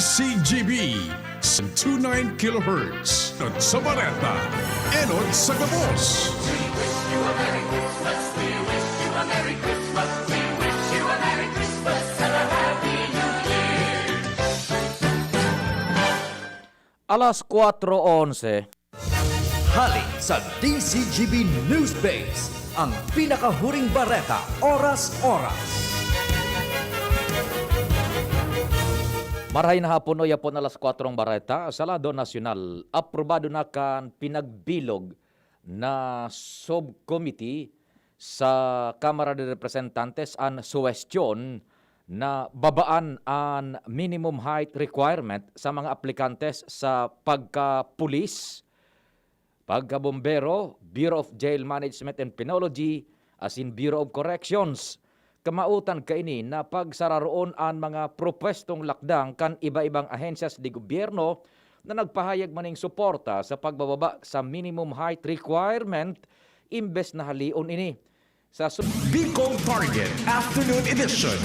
DCGB 29 kHz at sa Bareta, Enod sa Gabos. Alas 4:11. Halik sa DCGB Newsbase, ang pinakahuring bareta oras-oras. Marahay na hapon o yapon alas 4 bareta sa lado nasyonal. Aprobado na kan pinagbilog na subcommittee sa Kamara de Representantes an suwestyon na babaan ang minimum height requirement sa mga aplikantes sa pagka-pulis, pagka-bombero, Bureau of Jail Management and Penology, as in Bureau of Corrections. Kamautan kaini na pagsararoon ang mga propwestong lakdang kan iba-ibang ahensyas di gobyerno na nagpahayag maning suporta sa pagbababa sa minimum height requirement imbes na halion ini. Sa Bicol Target Afternoon Edition.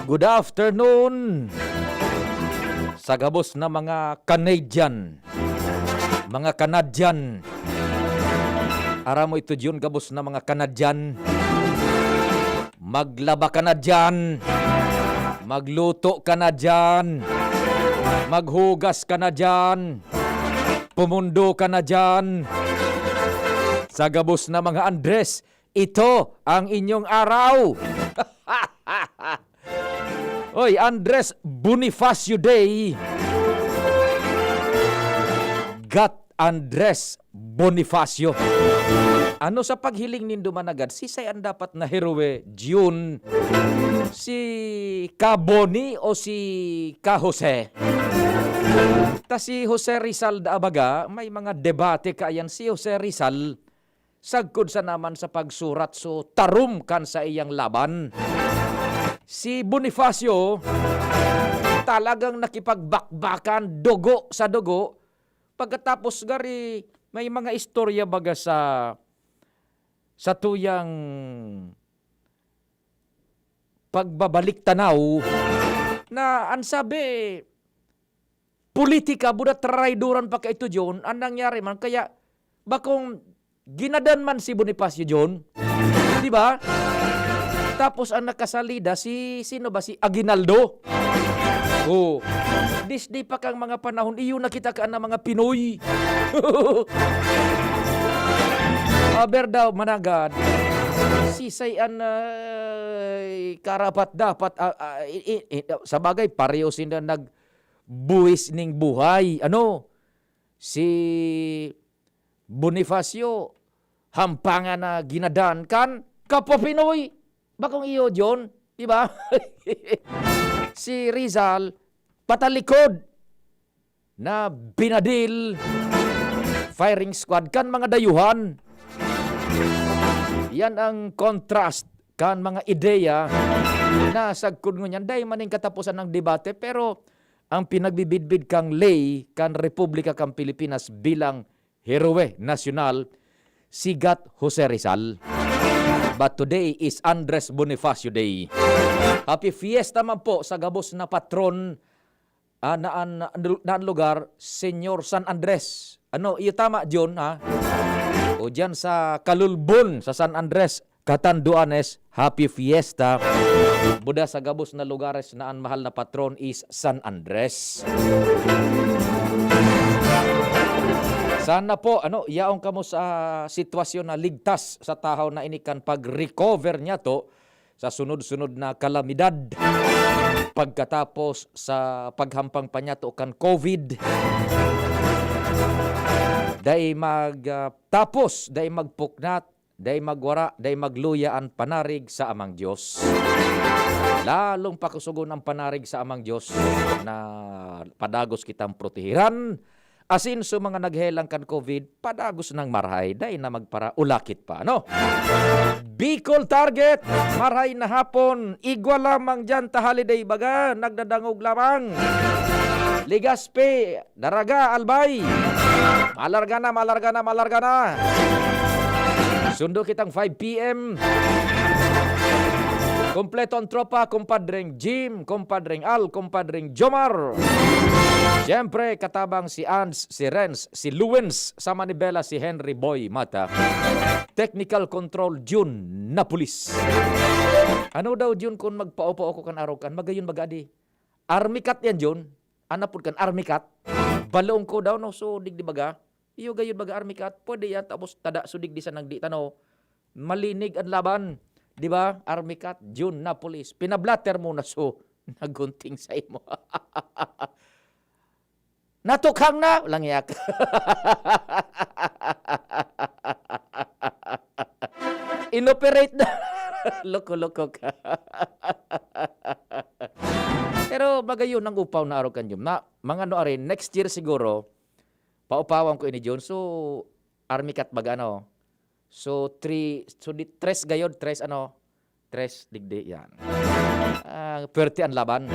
Good afternoon sa gabos na mga Canadian, mga Canadian. Ara mo ito yun, gabos na mga Canadian. Maglaba ka na dyan. Magluto ka na dyan. Maghugas ka na dyan. Pumundo ka na dyan. Sa gabos na mga Andres, ito ang inyong araw. Oy, Andres Bonifacio Day. Gat Andres Bonifacio. Ano sa paghiling nindo managad, si sayan dapat na heroe June, si Kaboni o si Ka Jose? Ta si Jose Rizal da abaga, may mga debate kaayan si Jose Rizal, sagkod sa naman sa pagsurat so tarum kan sa iyang laban. Si Bonifacio, talagang nakipagbakbakan dugo sa dugo. Pagkatapos gari, may mga istorya baga sa tuyang pagbabalik tanaw na ang sabi, politika, buda traidoran pa ka ito, John. Ang nangyari man, kaya bakong ginadan man si Bonifacio, John. Di ba? Tapos ang nakasalida, sino ba? Si Aguinaldo. Oh, Disney pa kang mga panahon, iyo nakita ka na mga Pinoy. Aber daw managad, sisayan karapat dapat, sa bagay, pareho sila nagbuwis ning buhay. Ano? Si Bonifacio, hampangan na ginadan kan, kapwa Pinoy. Bakong iyo, John? Diba? Si Rizal, patalikod na binadil firing squad kan mga dayuhan. Yan ang contrast kan mga ideya na sagkod ngunyan. Day maning katapusan ng debate, pero ang pinagbibidbid kang lay kan Republika kang Pilipinas bilang heroe nasyonal, sigat Jose Rizal. But today is Andres Bonifacio Day. Happy fiesta man po sa gabos na patron na lugar, Senyor San Andres. Ano, iyo tama, John, ha? O dyan sa Kalulbon, sa San Andres, Catanduanes, happy fiesta. Buda sa gabos na lugares na ang mahal na patron is San Andres. Sana po, yaong kamo sa sitwasyon na ligtas sa tahaw na inikan pag-recover niya to sa sunod-sunod na kalamidad pagkatapos sa paghampang pa niya to kan COVID. Day magtapos, day magpuknat, day magwara, day magluyaan panarig sa amang Diyos. Lalong pakusugon ang panarig sa amang Diyos na padagos kitang protehiran. Asin so mga naghelang kan COVID, padagos ng marhay, day na magpara ulakit pa, no? Bicol Target, marhay na hapon, igwa lamang dyan ta holiday baga, nagdadangog lamang. Ligaspe, Daraga, Albay, malarga na. Sundo kitang 5 p.m. Kompleto ang tropa, kumpadring Jim, kumpadring Al, kumpadring Jomar. Siyempre, katabang si Ans, si Renz, si Luwens, sa Manibela si Henry Boy Mata. Technical Control June Napolis. Ano daw June kung magpaupo ako kan araw kan? Magayon magadi. Army cat yan June. Anapod kan Army cat. Balong ko daw no, so digdi baga. Iyo gayon baga Army cat. Pwede yan, tapos tada sudig di sa nagdi tanaw. Malinig ang laban. Di ba? Army cat, June Napolis. Pinablatter mo na so. Nagunting sa imo. Natukhang na. Walang yak. Inoperate na. Loko-loko ka. Pero magayon ang upaw na araw kanyum. Na, mga ano rin, next year siguro, paupawan ko ini June. So, Army cat baga ano. So, tres gayon, tres digdi yan. Pwerte ang laban.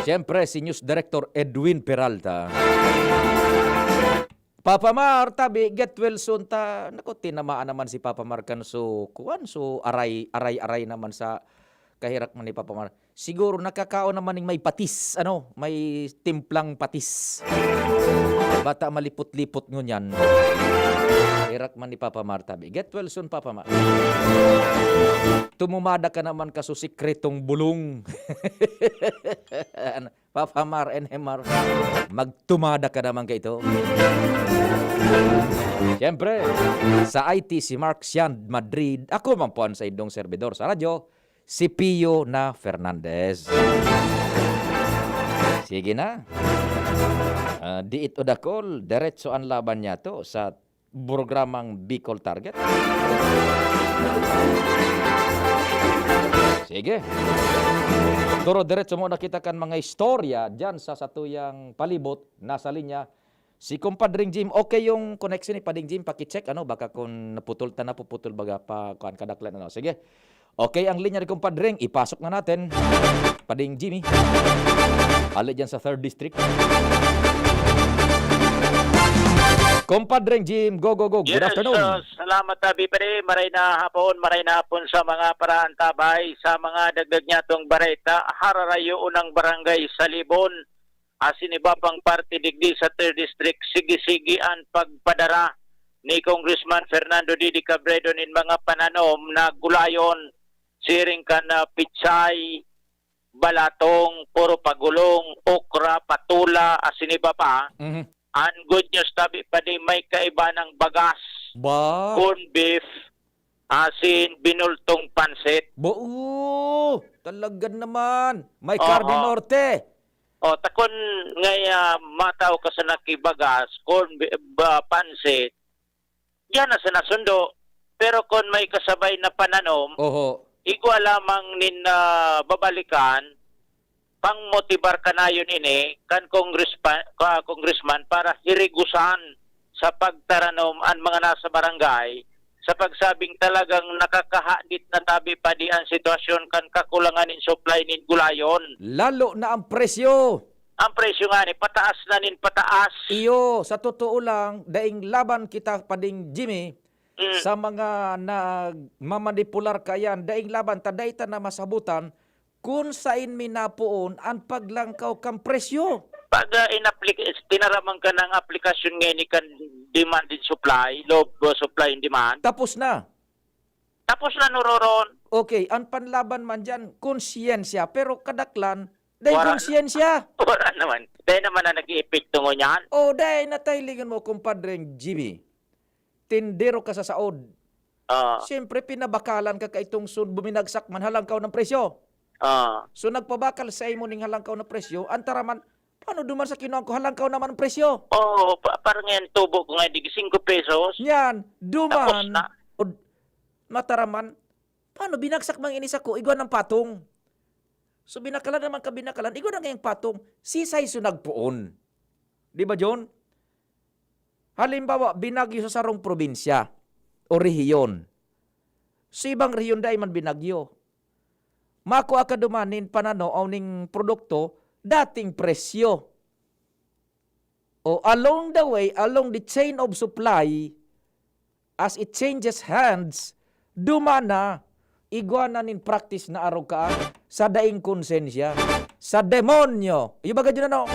Siyempre, si News Director Edwin Peralta. Papa Mar, tabi, get well soon ta. Naku, tinamaan naman si Papa Mar kan so, aray naman sa kahirak man ni Papa Mar. Siguro nakakao naman ng may patis, may timplang patis. Bata malipot-lipot ngunyan. Kahirak man ni Papa Mar, tabi. Get well soon, Papa Mar. Tumumada ka naman kaso sikretong bulong. Papa Mar and Hemar, magtumada ka naman kayo. Siyempre, sa IT si Mark Sian Madrid, ako mampuan sa idong servidor sa radyo, si Pio na Fernandez. Sige na. Diit o dakol, diretso ang laban niya to sa programang Bicol Target. Sige. Turo diretso mo nakita kan mga istorya dyan sa satuyang palibot, nasa linya. Si Kumpadring Jim, okay yung connection ni Pading Jim, pakicheck, baka kung naputol baga pa kuan kadaklan, Sige. Okay ang linya ni Kumpadring, ipasok na natin. Pading Jimmy. Ali dyan sa 3rd District. Kumpadring Jim, go. Good afternoon. Salamat tabi pare, maray na hapon sa mga paraan tabay, sa mga dagdag niya tong bareta, hararayo unang barangay sa Libon. Asiniba pang party digdi sa 3rd District, sige-sige ang pagpadara ni Congressman Fernando Didi Cabredo nin mga pananom na gulayon, siring ka na pitsay, balatong, puro pagulong, okra, patula, asiniba pa. Ang good news tabi pa di may kaiba ng bagas, corn beef, asin, binultong pansit. Talagang naman. May Cardi Norte. Takon ngaya mataw ka sa nakibagas, corn beef, pansit, yan na sa nasundo. Pero kung may kasabay na pananom, igwa lamang nin babalikan, pang motibar ka na yun kan congressman para hirigusan sa pagtaranom ang mga nasa barangay sa pagsabing talagang nakakahadit na tabi pa di ang sitwasyon kan kakulangan in supply nin gulayon. Lalo na ang presyo. Ang presyo nga ni pataas na nin pataas. Iyo, sa totoo lang, daing laban kita Pading Jimmy, sa mga nagmamanipular kayan, daing laban, tadayta na masabutan, kung sain minapuon ang paglangkaw kang presyo. Pag tinaramang ka ng aplikasyon ngayon kan demand and supply, low supply and demand. Tapos na nuroron. Okay, ang panlaban man dyan, konsyensya, pero kadaklan, dahil konsyensya. Wala naman. Dahil naman na nag-i-epekto mo niyan. Dahil nataylingan mo, kumpadreng Jimmy. Tindero ka sa saod. Siyempre, pinabakalan ka kaitong buminagsak man halangkaw ng presyo. So nagpabakal sa imo ning halangkaw na presyo, antaraman, paano duman sa kinuha ko halangkaw naman ang presyo? Parang yan tubo ko nga, 5 pesos. Yan, duman. Tapos na. Mataraman, paano binagsak mang inis ako, igwan ng patong. So binakalan naman ka binakalan, igwan na ngayong patong, sisay sunagpuon. Di ba, John? Halimbawa, binagyo sa sarong probinsya o rehiyon. Sa ibang rehiyon dahil man binagyo. Mako akadumanin panano o ning produkto, dating presyo. Along the way, along the chain of supply, as it changes hands, dumana, iguana nin practice na araw ka sa daing konsensya, sa demonyo. Yung baga dyan ano?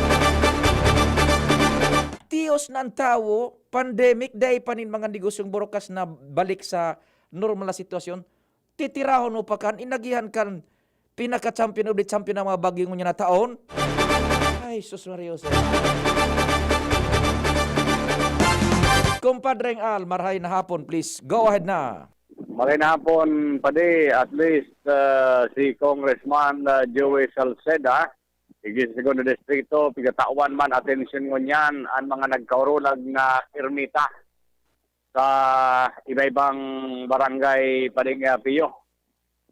Tiyos ng tao, pandemic, dahil pa nin mga negosyong burokas na balik sa normal na sitwasyon, titirahon mo pa kan, inagihan kan, pinaka-champion of the champion ng mga bagyong niya na taon. Ay, sus Marioso. Kumpadreng Al, marhay na hapon, please. Go ahead na. Magandang hapon, Padi. At least si Congressman Joey Salceda, igi sa segundo distrito, pigatawan man atensyon mo niyan ang mga nagkaurulag na ermita sa iba-ibang barangay Pading Pio.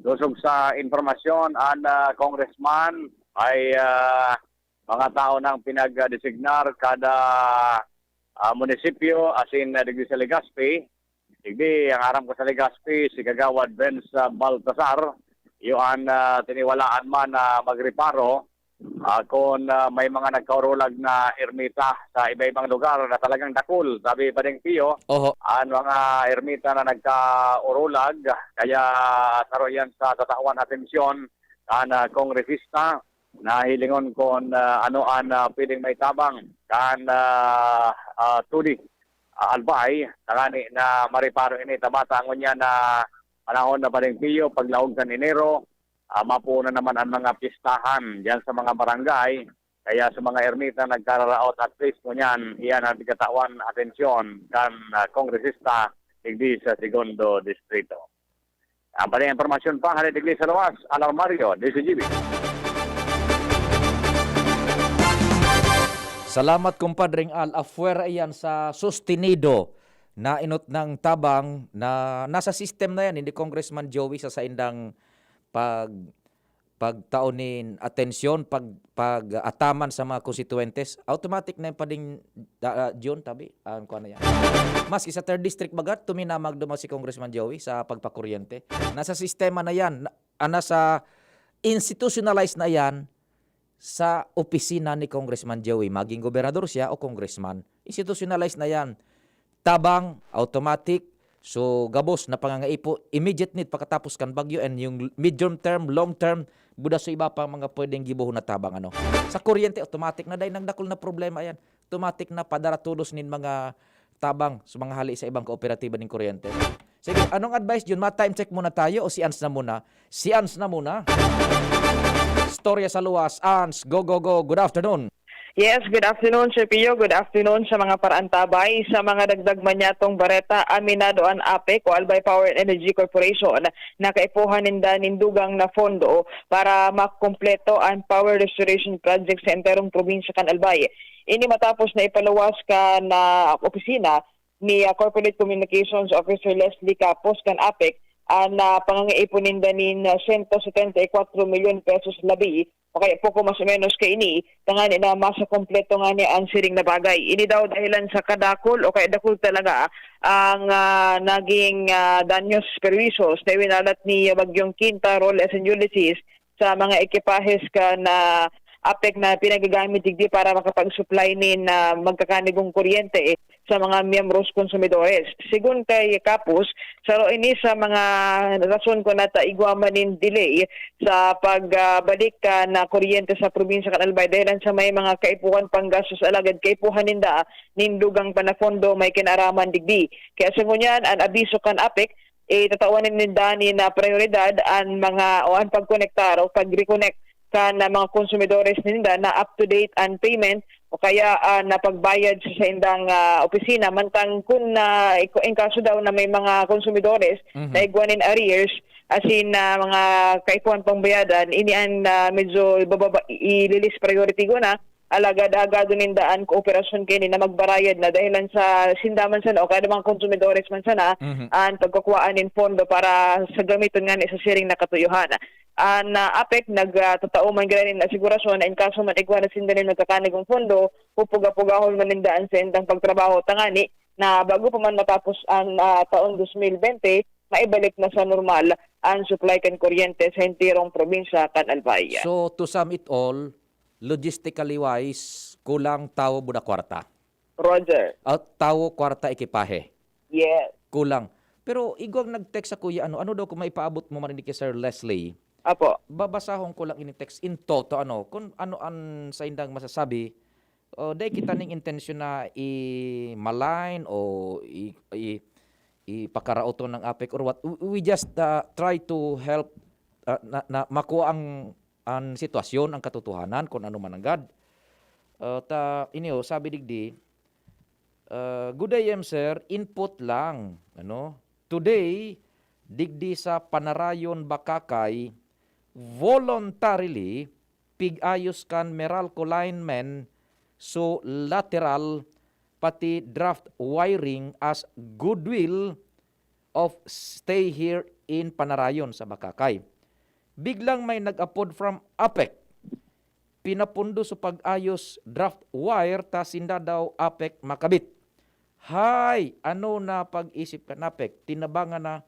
Dusog sa informasyon, ang Congressman ay mga tao nang pinag-designar kada munisipyo asin digdi sa Legazpi. Digdi ang aram ko sa Legazpi si Kagawad Benz Baltasar yung tiniwalaan man na magreparo kung may mga nagkaurulag na ermita sa iba-ibang lugar na talagang dakul. Sabi pa din Pio, Oho. ang mga ermita na nagkaurulag kaya saroyan sa tatawan atensyon ang kongresista na hilingon kung ano ang pwedeng may tabang kan tudi albay nangani na mariparo ini tabata ngunya na panahon na paring Pio paglaog sa Enero. Mapuna naman ang mga pistahan diyan sa mga barangay. Kaya sa mga ermita nagkararaot at least mo niyan, iyan ang katawan atensyon kan kongresista digdi sa segundo distrito. Ang paling informasyon pa, halit digdi sa luwas, Alarmario, DCGB. Salamat kumpadreng Al. Afuera iyan sa sustinido na inot ng tabang na nasa system na yan. Hindi Congressman Joey sa saindang pagtaunin atensyon, pag-ataman sa mga konstituentes, automatic na yung pading John, tabi, ko ano yan. Maski sa 3rd District bagat, tuminamag dumaw si Congressman Joey sa pagpakuryente. Nasa sistema na yan, nasa institutionalized na yan sa opisina ni Congressman Joey. Maging gobernador siya o congressman, institutionalized na yan. Tabang, automatic. So, gabos na pangangaipo, immediate need pagkatapos kan bagyo and yung medium term, long term, buda sa iba pang mga pwedeng gibuhon na tabang ano. Sa kuryente, automatic na dahil nagdakol na problema yan. Automatic na padara tulos nin mga tabang sa mga hali sa ibang kooperatiba ng kuryente. Sige, anong advice yun? Ma-time check muna tayo o si Ans na muna? Si Ans na muna. Storya sa luwas. Ans, go, go, go. Good afternoon. Yes, good afternoon, Sir Pio. Good afternoon sa mga paraantabay. Sa mga dagdag manyatong bareta, aminado ang APEC o Albay Power and Energy Corporation na kaipuhan nindugang na fondo para makumpleto ang power restoration project sa enterong probinsya kan Albay. Ini matapos na ipaluwas ka na opisina ni Corporate Communications Officer Leslie Capos kan APEC na pangangaipunin danin 174 milyon pesos labi o kaya poko mas o menos kay ini tangani na masa kompleto nga ni ang siring na bagay. Ini daw dahilan sa kadakol o kaya dakol talaga ang naging danyos perwisos na winalat ni Bagyong Quinta, Roles and Ulysses sa mga ekipahes ka na APEC na pinagagamit digdi para makapag-supply nin magkakanigong kuryente sa mga miyembros konsumidores. Sigun kay Kapos, saro ini sa mga rason ko nata igwaman nin delay sa pagbalik na kuryente sa probinsya kan Albay dahil sa may mga kaipuhan panggastos alagad kaipuhan ninda nindugang panafondo may kinaraman digdi. Kaya sa ngunyan ang abiso kan APEC tatawanin ninda ni na prioridad ang mga o ang pagkonektar o pag-reconnect kan mga konsumidores ninda na up-to-date ang payment o kaya napagbayad sa indang opisina mantang kung in kaso daw na may mga konsumidores na igwanin arrears asin mga kaipuan pangbayadan ini ang medyo i-release priority ko na alagad-agado nindaan kooperasyon kini na magbarayad na dahilan sa sindaman sana o kaya mga konsumidores man sana ang pagkukuhaan in fondo para sa gamiton nga sa siring na katuyuhan. Ang APEC nagtatao man ganin na asigurasyon na in kaso man igwa na sindanin magkakanigong fondo, pupuga-pugahon man nindaan sa indang pagtrabaho tangani na bago pa man matapos ang taon 2020, maibalik na sa normal ang supply kan kuryente sa entirong probinsya kan Albay. So, to sum it all, logistically wise, kulang tao buda kwarta. Roger. Tao kwarta ekipahe. Yes. Kulang. Pero igwang nag-text sa kuya, ano daw kung maipaabot mo man ini kay Sir Leslie, Apo. babasahon ko lang ini text in toto, kung ano ang sa indang masasabi, dahil kita ning intensyon na i-malign o ipakaraoto ng APEC or what. We just try to help na makuha ang sitwasyon, ang katotohanan, kung ano man ang God. Sabi digdi, good day, sir, input lang. Today, digdi sa Panarayon, Bakakay, voluntarily, pig-ayos kan Meralco linemen so lateral pati draft wiring as goodwill of stay here in Panarayon sa Bakakay. Biglang may nag-upload from APEC. Pinapundo sa pag-ayos draft wire ta sinda daw APEC makabit. Hay, ano na pag-isip ka APEC? Tinabangan na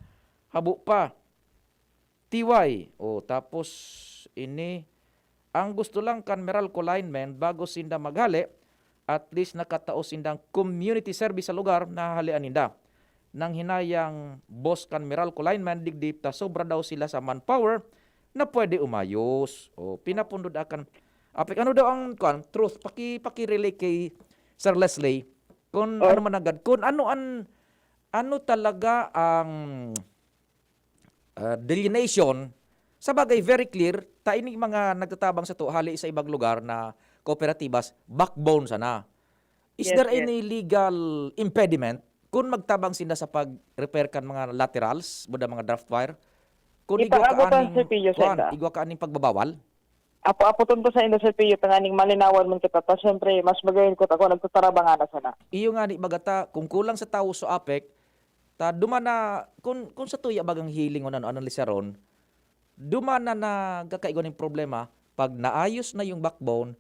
habo pa. TY. Tapos ini ang gusto lang kan Meralco linemen bago sinda maghali, at least nakataos sindang community service sa lugar na halian ninda. Nang hinayang boss kan Meralco linemen digdip ta sobra daw sila sa manpower na pwede umayos. Pinapundod akan APEC. Ano daw ang truth? Paki-relay kay Sir Leslie kung ano man agad. Kung ano talaga ang delineation. Sa bagay, very clear, ining mga nagtatabang sa to, hali sa ibang lugar na kooperatibas, backbone sana. Is Yes, there yes. any legal impediment kung magtabang sila sa pag-repair kan mga laterals, buda mga draft wire? Kung Ipaabotan sa PIO, Senda. igwa ka aning pagbabawal? Apo tunto sa Indo sa PIO, tanganing malinawan man kita. Ta, siyempre, mas magayon ko ako, nagtutarabangan na sana. Iyo nga ni bagata, kung kulang sa tao sa APEC, dumana, kung sa tuya bagang healing o anong lisaron, dumana na kakaigon ng problema, pag naayos na yung backbone,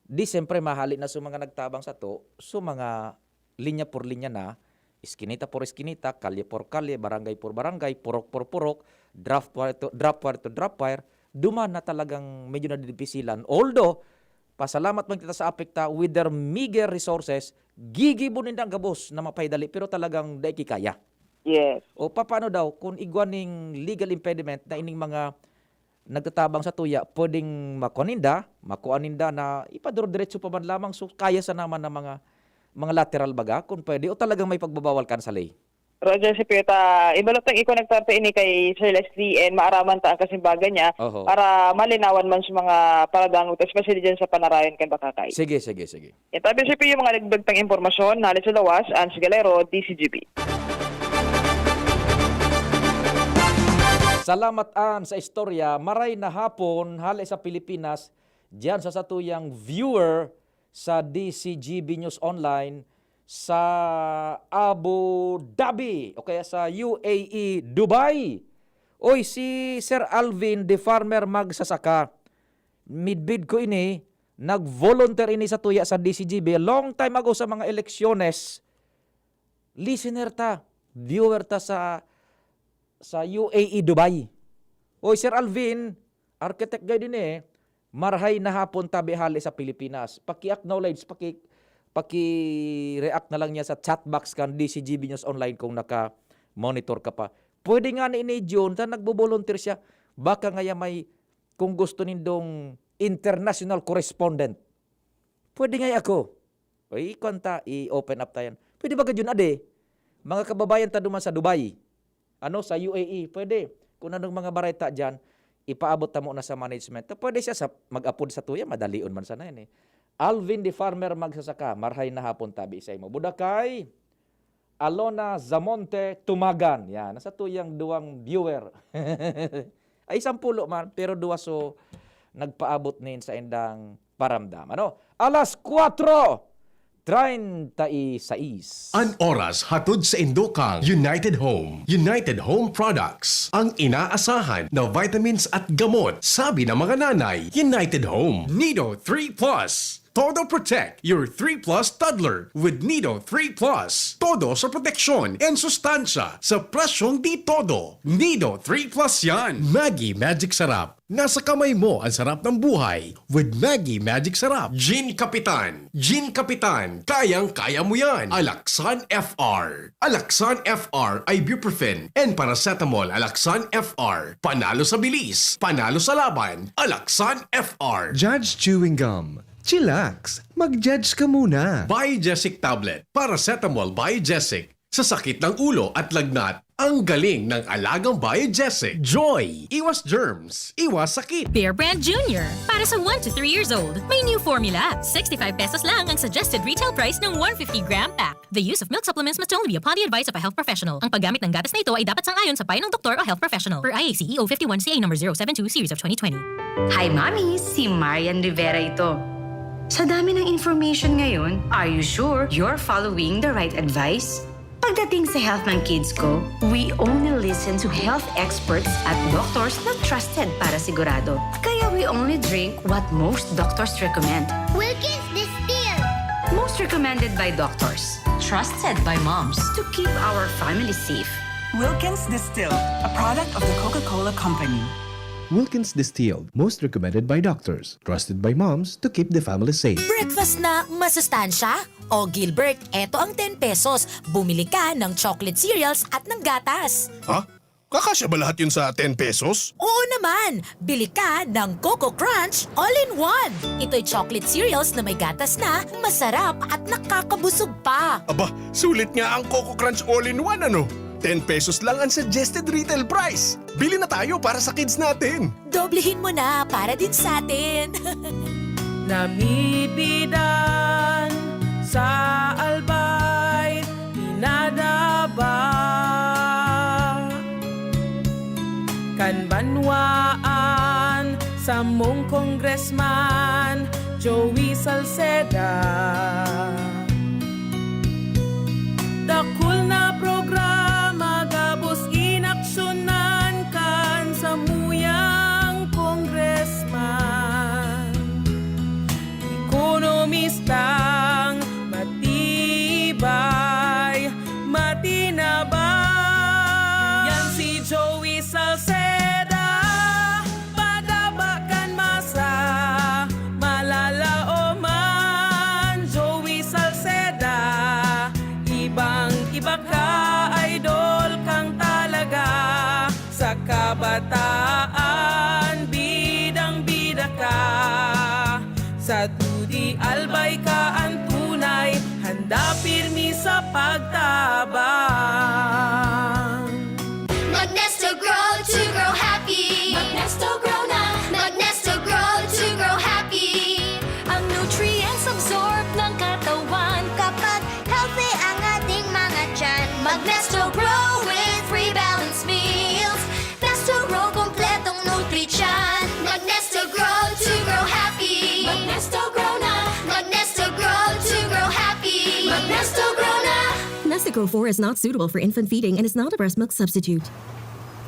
di siyempre mahali na sa mga nagtabang sa to, so mga linya por linya na, iskinita por iskinita, kalye por kalye, barangay por barangay, purok por purok, draft wire to draft wire, dumana talagang medyo nadidipisilan. Although, pasalamat man kita sa APEC with their meager resources, gigibunin ang gabos na mapaidali, pero talagang daiki kaya. Yes. O paano daw kung igwaning legal impediment na ining mga nagtatabang sa tuya pwedeng makuaninda na ipaduro-diretso pa man lamang, so kaya sa naman ng mga lateral baga kung pwede, o talagang may pagbabawal kan sa lay? Roger, si Pita, ibalot ang i-connectar ta ini kay Sir Leslie and maaraman ta ang kasimbagan niya Oho. para malinawan man sa mga paradangot, especially dyan sa Panarayon kan Bakakay. Sige. Tabi si Pio, mga nagdagtang impormasyon, nalit sa lawas, Ans Galero, DCGP. Salamat sa istorya, maray na hapon hali sa Pilipinas, diyan sa satuyang viewer sa DCGB News Online sa Abu Dhabi o kaya sa UAE, Dubai. Oy, si Sir Alvin, the farmer magsasaka. Midbid ko ini, nag-volunteer ini sa tuya sa DCGB long time ago sa mga eleksyones. Listener ta, viewer ta sa UAE, Dubai. Oy, Sir Alvin, architect guy din marhay na hapon tabi hali sa Pilipinas. Paki-acknowledge, paki-react na lang niya sa chat box kan DCGB News Online kung naka-monitor ka pa. Pwede nga ni June, nagbo-volunteer siya. Baka nga may, kung gusto nindong international correspondent. Pwede nga ako. Oy, i-open up tayo. Pwede ba ka dyan, ade? Mga kababayan ta duman sa Dubai. Sa UAE, pwede. Kung anong mga bareta dyan, ipaabot ta mo na sa management. Pwede siya mag-upload sa tuya, madalion man sana yan Alvin the farmer magsasaka, marhay na hapon tabi sa imo. Budakay, Alona Zamonte Tumagan. Yan, nasa tuyang duwang viewer. Ay 10 man, pero duwa so nagpaabot nin sa indang paramdam. Alas 4:36. An oras hatod sa Indokang United Home. United Home Products. Ang inaasahan na vitamins at gamot. Sabi ng mga nanay, United Home. Nido 3 Plus. Todo Protect, your 3 Plus toddler with Nido 3 Plus. Todo sa proteksyon and sustansya sa presyong di todo. Nido 3 Plus yan. Maggie Magic Sarap. Nasa kamay mo ang sarap ng buhay with Maggie Magic Sarap. Gin Kapitan. Gin Kapitan. Kayang-kaya mo yan. Alaxan FR. Alaxan FR ibuprofen and paracetamol. Alaxan FR. Panalo sa bilis. Panalo sa laban. Alaxan FR. Judge Chewing Gum. Chillax. Mag-judge ka muna. Biogesic Tablet. Paracetamol Biogesic. Sa sakit ng ulo at lagnat, ang galing ng alagang Biogesic. Joy! Iwas germs. Iwas sakit. Bear Brand Jr. Para sa 1 to 3 years old, may new formula. 65 pesos lang ang suggested retail price ng 150-gram pack. The use of milk supplements must only be upon the advice of a health professional. Ang paggamit ng gatas na ito ay dapat sangayon sa payo ng doktor o health professional. Per IACEO 51CA number 072 series of 2020. Hi, Mami! Si Marian Rivera ito. Sa dami ng information ngayon, are you sure you're following the right advice? Pagdating sa health ng kids ko, we only listen to health experts at doctors na trusted para sigurado. Kaya we only drink what most doctors recommend. Wilkins Distill. Most recommended by doctors. Trusted by moms. To keep our family safe. Wilkins Distilled, a product of the Coca-Cola Company. Wilkins Distilled. Most recommended by doctors. Trusted by moms to keep the family safe. Breakfast na masustansya? O Gilbert, eto ang 10 pesos. Bumili ka ng chocolate cereals at ng gatas. Ha? Kakasya ba lahat yun sa 10 pesos? Oo naman! Bili ka ng Coco Crunch All-in-One. Ito'y chocolate cereals na may gatas na, masarap at nakakabusog pa. Aba, sulit nga ang Coco Crunch All-in-One ano? 10 pesos lang ang suggested retail price. Bili na tayo para sa kids natin. Doblehin mo na para din sa atin. Namibidan sa albay, inadaba. Kanbanwaan sa mong congressman, Joey Salceda. Dakul na programa, gabos inaksyonan kan sa muyang congressman. Ekonomistang matibay, matinabay. Yan si Joey Salceda, padabakan masa, malala o man. Joey Salceda, ibang-iba ka, idol kang talaga. Sa kabataan, bidang-bida ka. Sa Tudi Albay ka ang tunay, handa pirmi sa pagtabang. Magnesto Grow to grow happy. Magnesto Grow na. Magnesto Grow to grow happy. Ang nutrients absorb ng katawan Kapag healthy ang ating mga tiyan. Magnesto Grow with free balanced meals. Nesto Grow kompletong nutrisyon. Magnesto Grow to grow happy. Magnesto Grow na. Magnesto Grow to grow happy. Magnesto Grow na. Nestico 4 is not suitable for infant feeding and is not a breast milk substitute.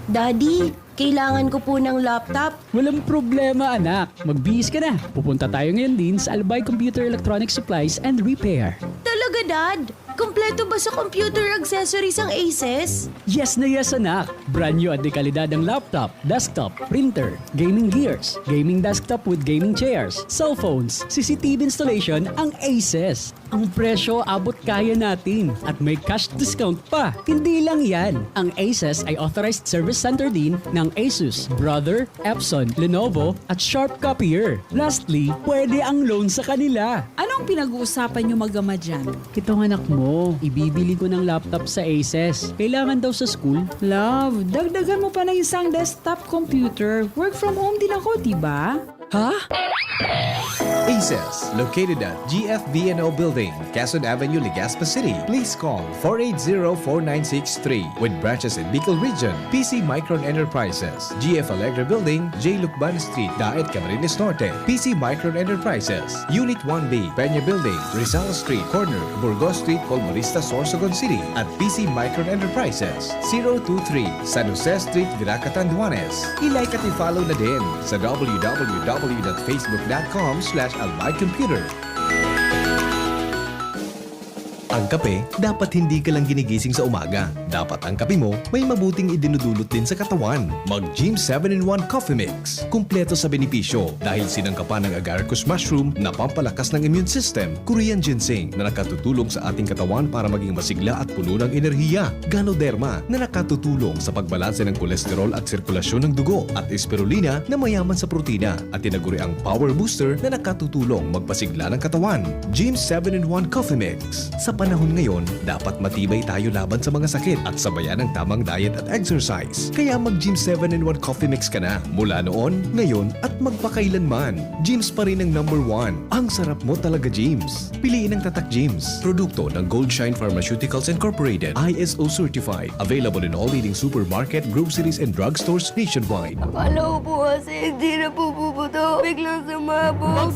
Daddy, kailangan ko po ng laptop. Walang problema, anak. Magbihis ka na. Pupunta tayo ngayon din sa Albay Computer Electronic Supplies and Repair. Talaga, Dad? Kompleto ba sa computer accessories ang Aces? Yes na yes, anak. Brand new at dekalidad ang laptop, desktop, printer, gaming gears, gaming desktop with gaming chairs, cellphones, CCTV installation ang Aces. Ang presyo abot kaya natin at may cash discount pa. Hindi lang yan. Ang Aces ay authorized service center din ng Asus, Brother, Epson, Lenovo at Sharp Copier. Lastly, pwede ang loan sa kanila. Anong pinag-uusapan nyo mag-ama dyan? Itong anak mo, ibibili ko ng laptop sa Aces. Kailangan daw sa school. Love, dagdagan mo pa ng isang desktop computer. Work from home din ako, diba? Ha? Aces, located at GFBNO Building, Quezon Avenue, Legazpi City. Please call 480-4963 with branches in Bicol Region, PC Micron Enterprises, GF Allegra Building, J. Lucban Street, Daet Camarines Norte, PC Micron Enterprises, Unit 1B, Peña Building, Rizal Street, Corner, Burgos Street, Colmonista, Sorsogon City, at PC Micron Enterprises, 023 San Jose Street, Viraca, Tanduanes. I-like at i-follow na din sa www.facebook.com/albaycomputer. Ang kape, dapat hindi ka lang ginigising sa umaga. Dapat ang kape mo may mabuting idinudulot din sa katawan. Mag-Gym 7-in-1 Coffee Mix. Kumpleto sa benepisyo dahil sinangkapan ng agaricus mushroom na pampalakas ng immune system, Korean ginseng na nakatutulong sa ating katawan para maging masigla at puno ng enerhiya, Ganoderma na nakatutulong sa pagbalanse ng kolesterol at sirkulasyon ng dugo, at spirulina na mayaman sa protina at tinaguri ang Power Booster na nakatutulong magpasigla ng katawan. Gym 7-in-1 Coffee Mix. Sa panahon ngayon, dapat matibay tayo laban sa mga sakit at sabayan ng tamang diet at exercise. Kaya mag-Gym 7-in-1 Coffee Mix ka na. Mula noon, ngayon at magpakailanman. Gyms pa rin ang number 1. Ang sarap mo talaga, Gyms. Piliin ang Tatak Gyms. Produkto ng Goldshine Pharmaceuticals Incorporated. ISO certified. Available in all leading supermarket, groceries, and drugstores nationwide. Akala ko po kasi hindi na po puputo. Biglang sumabog.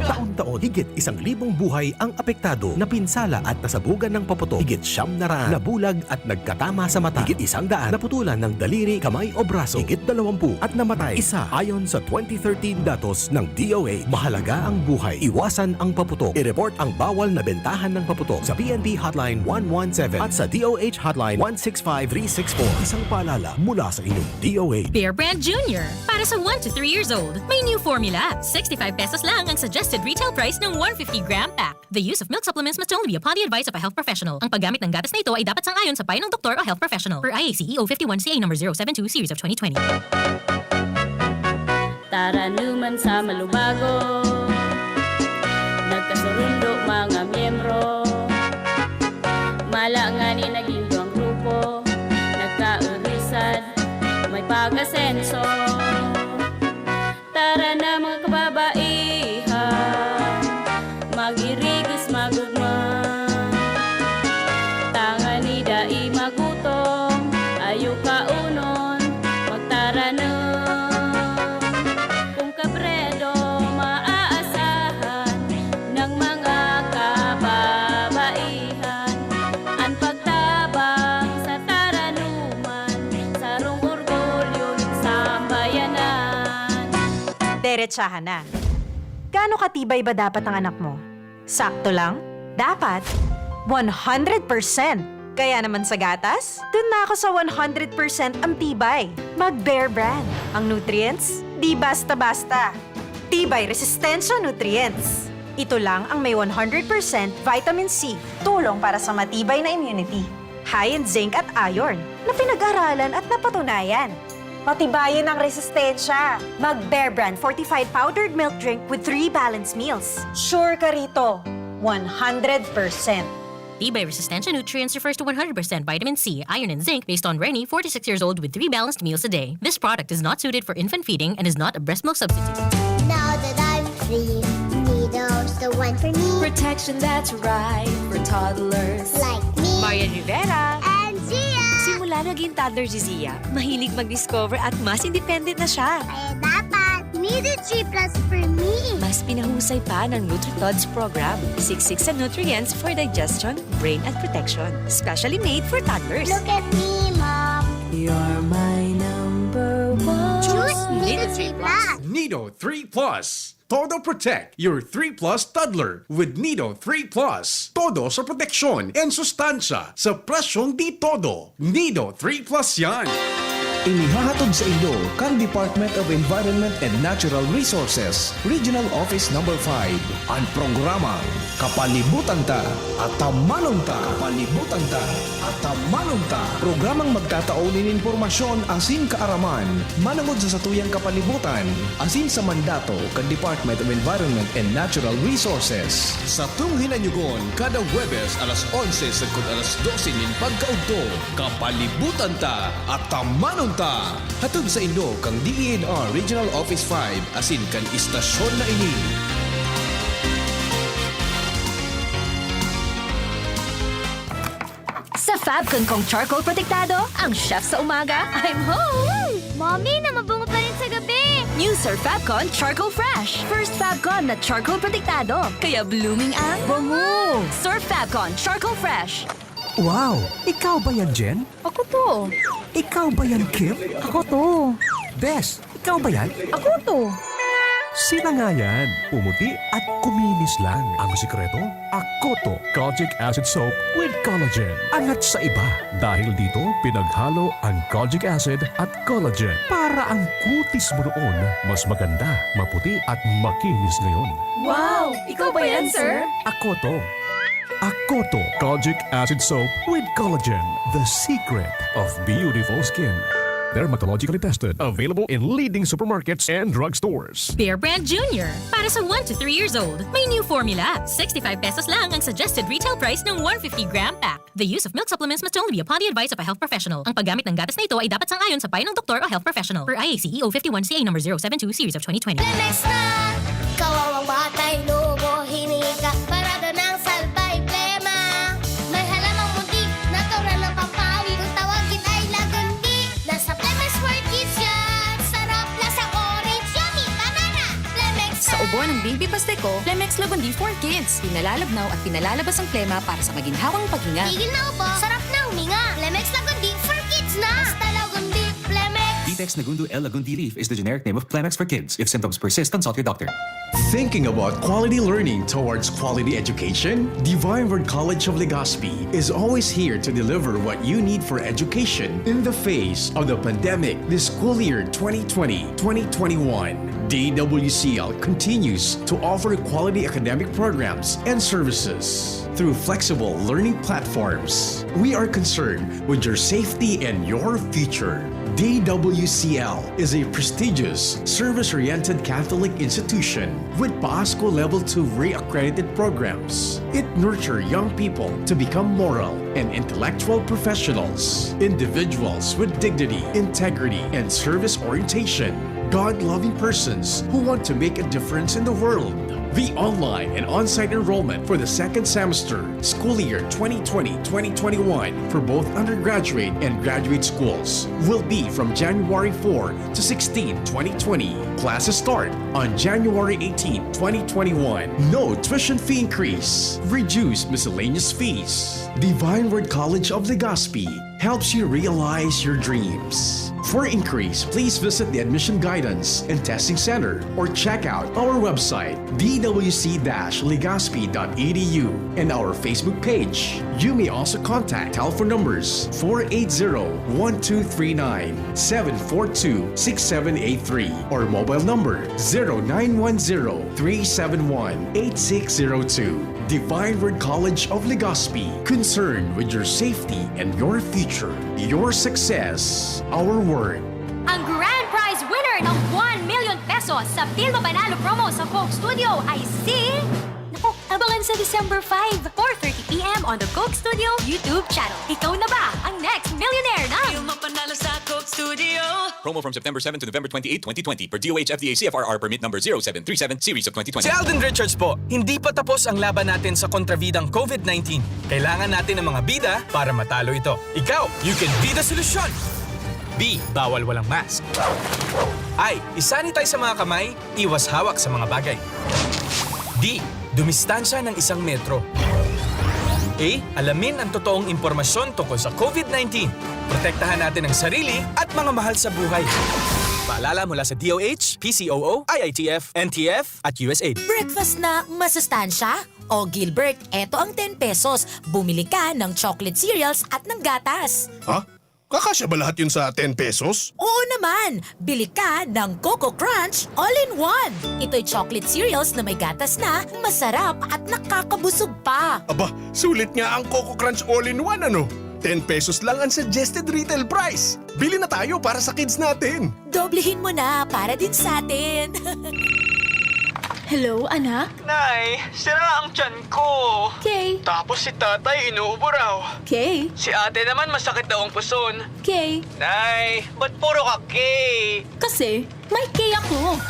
Taon-taon, higit 1,000 buhay ang apektado, napinsala at nasabugan ng paputok. Higit 900 nabulag at nagkatama sa mata. Higit 100 naputulan ng daliri, kamay o braso. Higit 20 at namatay. Isa ayon sa 2013 datos ng DOH. Mahalaga ang buhay. Iwasan ang paputok. I-report ang bawal na bentahan ng paputok sa PNP Hotline 117 at sa DOH Hotline 165364. Isang paalala mula sa inyong DOH. Bear Brand Junior. Para sa 1 to 3 years old, may new formula. 65 pesos lang ang suggested retail price ng 150-gram pack. The use of milk supplements must only be upon the advice of a health professional. Ang paggamit ng gatas na ito ay dapat sangayon sa payo ng doktor o health professional. Per IACEO 51CA number 072 series of 2020. Taranuman sa Malubago, nagkasurundo mga miyembro, malangani naging duwang grupo, nagkaurisan, may pag-asenso. Tara na mga kababaihan, mag-irigis magugma, tangan ni dai magutong, ayo kaunon, magtara na. Kung kabredo maaasahan ng mga kababaihan, ang pagtabang sa taranuman, sarong orgulyo ng sambayanan. Diretsahan na. Gaano katibay ba dapat ang anak mo? Sakto lang? Dapat 100%. Kaya naman sa gatas, dun na ako sa 100% ang tibay. Mag-Bear Brand. Ang nutrients, di basta-basta. Tibay Resistensya Nutrients. Ito lang ang may 100% vitamin C, tulong para sa matibay na immunity. High in zinc at iron, na pinag-aralan at napatunayan. Matibayin ang resistensya. Mag-Bear Brand Fortified Powdered Milk Drink with 3 balanced meals. Sure ka rito, 100%. Tibay Resistensya Nutrients refers to 100% vitamin C, iron, and zinc based on Rennie, 46 years old with 3 balanced meals a day. This product is not suited for infant feeding and is not a breast milk substitute. Now that I'm free, Nido's the one for me. Protection that's right for toddlers. Like me. Marian Rivera. And Zia. Simula naging toddler si Zia, mahilig mag-discover at mas independent na siya. Kaya dapat, Nido 3 Plus for me. Mas pinahusay pa ng NutriTods program. Siksik sa nutrients for digestion, brain at protection. Specially made for toddlers. Look at me, Mom. You're my number one. Choose Nido 3 Plus. Nido 3 Plus. Todo Protect, your 3 Plus toddler with Nido 3 Plus. Todo sa proteksyon and sustansya sa presyong di todo. Nido 3 Plus yan. Inihahatid sa inyo kang Department of Environment and Natural Resources, Regional Office No. 5, ang programa Kapalibutan Ta at Tamanong Ta. Kapalibutan Ta at Tamanong Ta. Programang magtataunin informasyon asin kaaraman, manangod sa satuyang kapalibutan, asin sa mandato kang Department of Environment and Natural Resources. Sa tunghinanyugon, kada Huwebes alas 11 sagkod alas 12 nin pagkaugto, Kapalibutan Ta at Tamanong Ta. Hatod sa Indo kang DENR Regional Office 5 asin kan istasyon na ini. Sa Fabcon kong charcoal protektado, ang chef sa umaga, I'm home! Mommy, na mabungo pa rin sa gabi. New Sir Fabcon Charcoal Fresh. First Fabcon na charcoal protektado. Kaya blooming ang bango. Sir Fabcon Charcoal Fresh. Wow! Ikaw ba yan, Jen? Ako to. Ikaw ba yan, Kim? Ako to. Bes, ikaw ba yan? Ako to. Sila nga yan, pumuti at kuminis lang. Ang sikreto, Akoto Kojic Acid Soap with Collagen. Angat sa iba dahil dito pinaghalo ang kojic acid at collagen para ang kutis mo noon mas maganda, maputi at makinis ngayon. Wow! Ikaw ba yan, sir? Akoto. Akoto Kojic Acid Soap with Collagen. The secret of beautiful skin. Dermatologically tested. Available in leading supermarkets and drugstores. Bear Brand Junior. Para sa 1 to 3 years old, may new formula. 65 pesos lang ang suggested retail price ng 150-gram pack. The use of milk supplements must only be upon the advice of a health professional. Ang paggamit ng gatas na ito ay dapat sang-ayon sa payo ng doktor o health professional. Per IAC EO 51CA number 072 series of 2020. Lemex na! Kawawang batay, lobo, hinika, parada ng salbay, plema. May halamang muntik, natural ng pampawi, kung tawagin ay lagundi. Nasa Lemex for Kids yan, sarap, lasang orange, yummy, banana. Lemex Sa ubo ng Baby Pasteco, Lemex Lagundi for Kids. Pinalalabnaw at pinalalabas ang plema para sa maginhawang paghinga. Tigil na ubo, sarap na huminga. Lemex Lagundi for Kids na. Basta Lagundi, Lemex. Detex Nagundu L. Lagundi Leaf is the generic name of Plemex for kids. If symptoms persist, consult your doctor. Thinking about quality learning towards quality education? Divine Word College of Legazpi is always here to deliver what you need for education in the face of the pandemic this school year 2020-2021. DWCL continues to offer quality academic programs and services through flexible learning platforms. We are concerned with your safety and your future. DWCL is a prestigious, service-oriented Catholic institution with PASCO Level 2 re-accredited programs. It nurtures young people to become moral and intellectual professionals, individuals with dignity, integrity, and service orientation, God-loving persons who want to make a difference in the world. The online and on-site enrollment for the second semester, school year 2020-2021 for both undergraduate and graduate schools will be from January 4 to 16, 2020. Classes start on January 18, 2021. No tuition fee increase. Reduced miscellaneous fees. Divine Word College of Legazpi helps you realize your dreams. For increase, please visit the Admission Guidance and Testing Center or check out our website dwc-legazpi.edu and our Facebook page. You may also contact telephone numbers 480-1239, 742-6783 or mobile number 0910-371-8602. Divine Word College of Legazpi, concerned with your safety and your future, your success, our word. Ang grand prize winner ng 1 million pesos sa Pilmo Panalo promo sa Coke Studio ay si... Naku, abangan sa December 5, 4:30 p.m. on the Coke Studio YouTube channel. Ikaw na ba ang next millionaire ng Pilmo Panalo sa Coke Studio? Promo from September 7 to November 28, 2020 per DOH FDA CFRR permit number 0737 series of 2020. Si Alden Richards po, hindi pa tapos ang laban natin sa kontrabidang COVID-19. Kailangan natin ng mga bida para matalo ito. Ikaw, you can be the solution! B. Bawal walang mask. I. Isanitize sa mga kamay, iwas hawak sa mga bagay. D. Dumistansya ng 1 metro. A. Alamin ang totoong impormasyon tungkol sa COVID-19. Protektahan natin ang sarili at mga mahal sa buhay. Paalala mula sa DOH, PCOO, IITF, NTF at USAID. Breakfast na masustansya? O Gilbert, eto ang 10 pesos. Bumili ka ng chocolate cereals at ng gatas. Ha? Kakasya ba lahat yun sa 10 pesos? Oo naman! Bili ka ng Coco Crunch All-in-One. Ito'y chocolate cereals na may gatas na, masarap at nakakabusog pa. Aba, sulit nga ang Coco Crunch All-in-One ano? 10 pesos lang ang suggested retail price. Bili na tayo para sa kids natin. Doblehin mo na para din sa atin. Hello, anak? Nay, sira ang tiyan ko. Kay? Tapos si tatay inuubo raw. Kay? Si ate naman masakit daw ang puson. Kay? Nay, ba't puro ka Kay? Kasi may Kay ako.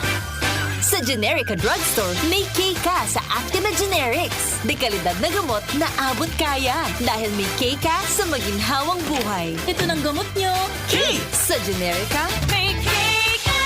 Sa Generica Drugstore, may K ka sa Actima Generics. Dekalidad na gamot na abot kaya. Dahil may K ka sa maginhawang buhay. Ito ng gamot nyo. K! Sa Generica, May K ka!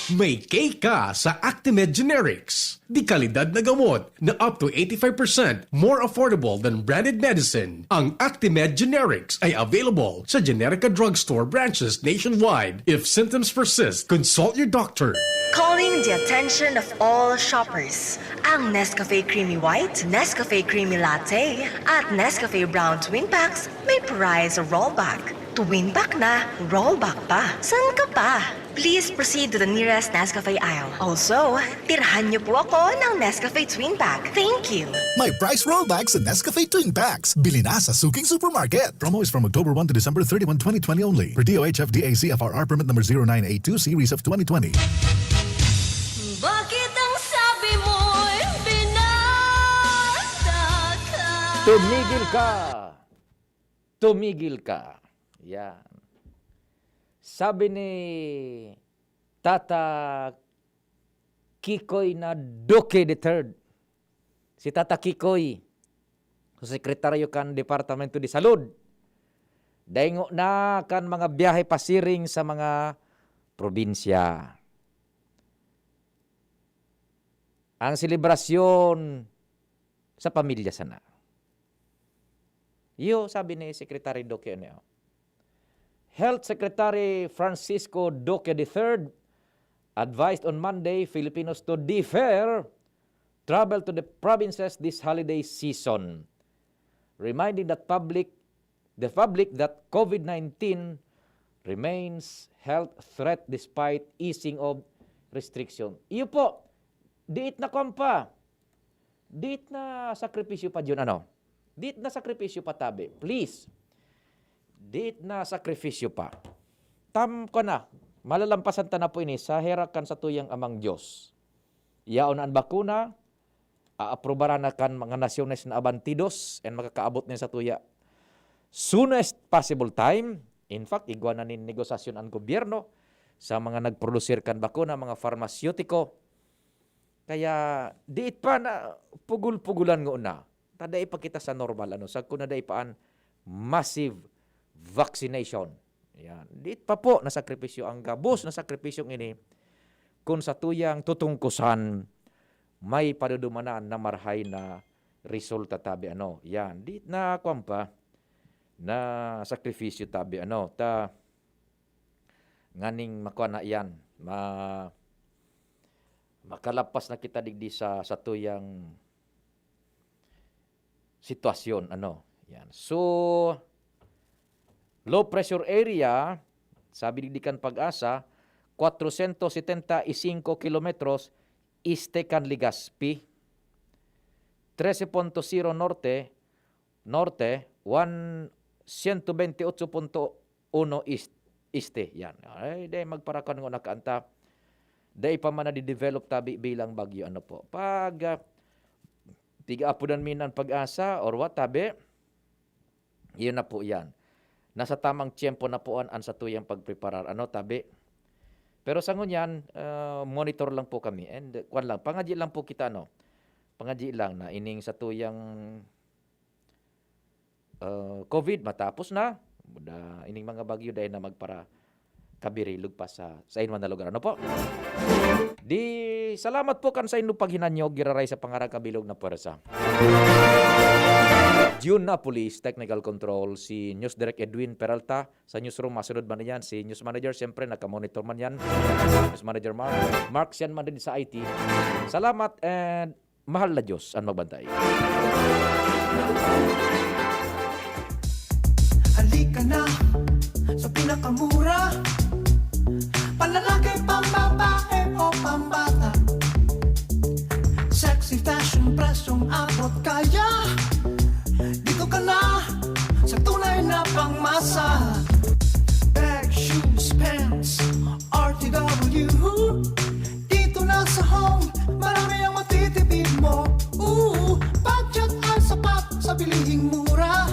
May K ka sa Actimed Generics. Di kalidad na gamot na up to 85% more affordable than branded medicine. Ang Actimed Generics ay available sa Generica Drugstore branches nationwide. If symptoms persist, consult your doctor. Calling the attention of all shoppers. Ang Nescafe Creamy White, Nescafe Creamy Latte, at Nescafe Brown Twin Packs may prize rollback. Twin pack na, rollback pa. San ka pa? Please proceed to the nearest Nescafe aisle. Also, tirhan niyo po ako ng Nescafe Twin Pack. Thank you. May price rollbacks sa Nescafe Twin Packs. Bili na sa Suking Supermarket. Promo is from October 1 to December 31, 2020 only. Per DOH FDA CFRR permit number 0982 series of 2020. Bakit ang sabi mo'y binata ka? Tumigil ka! Tumigil ka. Yan. Sabi ni Tata Kikoy na Duque III. Si Tata Kikoy, sekretaryo kan Departamento de Salud. Daingo na kan mga biyahe pasiring sa mga probinsya. Ang selebrasyon sa pamilya sana. Sabi ni Secretary Duque niyo. Health Secretary Francisco Duque III advised on Monday Filipinos to defer travel to the provinces this holiday season, reminding the public that COVID-19 remains health threat despite easing of restriction. Iyo po, diit na kompa. Diit na sakripisyo pa dyan, Diit na sakripisyo pa tabi. Please. Diit na sakripisyo pa. Tam ko na. Malalampasan ta na po ini sa herakan sa tuyang amang Diyos. Yaon ang bakuna, aaprobaran na kan mga nasyones na abantidos and makakaabot na sa tuya. Soonest possible time, in fact, igwa na nin negosasyon ang gobyerno sa mga nagprodusir kan bakuna, mga farmasyutiko. Kaya diit pa na pugul-pugulan ngo na. Taday pa kita sa normal, Sag ko na day paan massive vaccination. Yan. Diit pa po na sakripisyo ang gabos na sakripisyong ini kung sa tuyang tutungkusan may padudumanan na marhay na resulta tabi Yan. Diit na kwampa na sakripisyo tabi ta nganing makuha na yan makalapas na kita digdi sa tuyang sitwasyon yan. So low pressure area, sabi digdikan Pag-asa, 475 kilometros este kan Legazpi, 13.0 norte, 128.1 este. Yan. Ay, day magparakan ngo nakaanta. Day pa man na di-develop tabi bilang bagyo po. Pag tiga-apudan minan Pag-asa or what tabi, yun na po yan. Nasa tamang tiyempo na po an sa tuyang pagpreparar. Tabi. Pero sa ngunyan, monitor lang po kami. And pangadyi lang po kita, Pangadyi lang na ining sa tuyang COVID matapos na. Ining mga bagyo dahil na magpara kabirilog pa sa inman na lugar. Po? Salamat po kan sa inyo paghinanyo, giraray sa pangarang kabilog na pwersa. June na Police Technical Control, si News Direct Edwin Peralta, sa newsroom masunod man yan, si News Manager, siyempre nakamonitor man yan, News Manager Mark yan man din sa IT. Salamat and mahal na Diyos ang magbantay. Halika na sa pinakamura, panlalaki, pambabae o pambata, sexy fashion, presyong abot kaya. Dito ka na sa tunay na pangmasa. Bag, shoes, pants, RTW. Dito na sa home, marami ang matitipid mo. Budget ay sapat sa bilihing mura.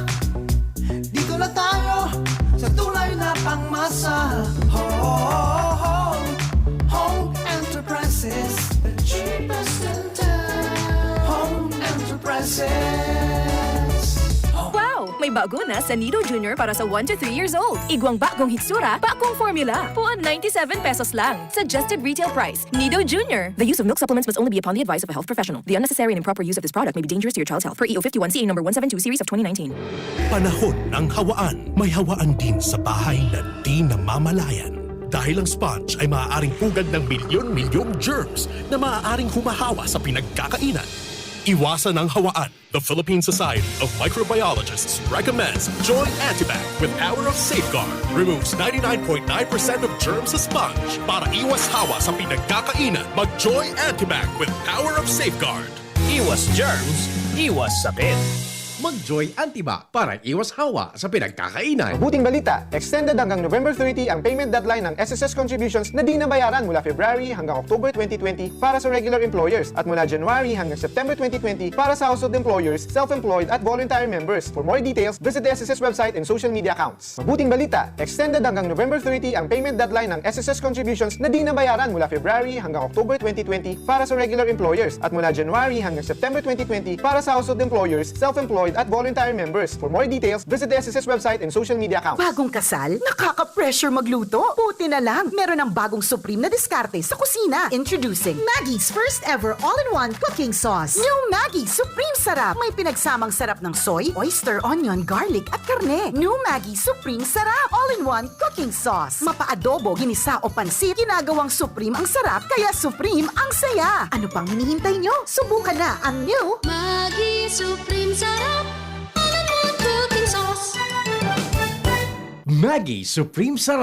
Dito na tayo sa tunay na pangmasa. Home Enterprises, the cheapest in town. Home Enterprises. Wow! may bago na sa Nido Junior para sa 1 to 3 years old. Igwang bagong hitsura, bagong formula. Puan 97 pesos lang. Suggested retail price. Nido Junior. The use of milk supplements must only be upon the advice of a health professional. The unnecessary and improper use of this product may be dangerous to your child's health. Per EO 51CA number 172 series of 2019. Panahon ng hawaan. May hawaan din sa bahay na di namamalayan. Dahil ang sponge ay maaaring pugad ng milyon-milyong germs na maaaring humahawa sa pinagkakainan. Iwasan ang hawaan. The Philippine Society of Microbiologists recommends Joy Antibac with Power of Safeguard. Removes 99.9% of germs sa sponge. Para iwas hawa sa pinagkakainan, mag-Joy Antibac with Power of Safeguard. Iwas germs, iwas sakit. Mag-Joy Antibac para iwas hawa sa pinagkakainan. Mabuting balita, extended hanggang November 30 ang payment deadline ng SSS contributions na di nabayaran mula February hanggang October 2020 para sa regular employers at mula January hanggang September 2020 para sa household employers, self-employed at voluntary members. For more details, visit the SSS website and social media accounts. Mabuting balita, extended hanggang November 30 ang payment deadline ng SSS contributions na di nabayaran mula February hanggang October 2020 para sa regular employers at mula January hanggang September 2020 para sa household employers, self-employed at voluntary members. For more details, visit the SSS website and social media accounts. Bagong kasal? Nakaka-pressure magluto? Buti na lang, meron ng bagong Supreme na diskarte sa kusina. Introducing Maggie's first ever all-in-one cooking sauce. New Maggie Supreme Sarap. May pinagsamang sarap ng soy, oyster, onion, garlic at karne. New Maggie Supreme Sarap. All-in-one cooking sauce. Mapa-adobo, ginisa o pansit, ginagawang Supreme ang sarap, kaya Supreme ang saya. Ano pang hinihintay nyo? Subukan na ang new Maggie Supreme Sarap. All-in-one cooking sauce. Maggie Supreme Sarap.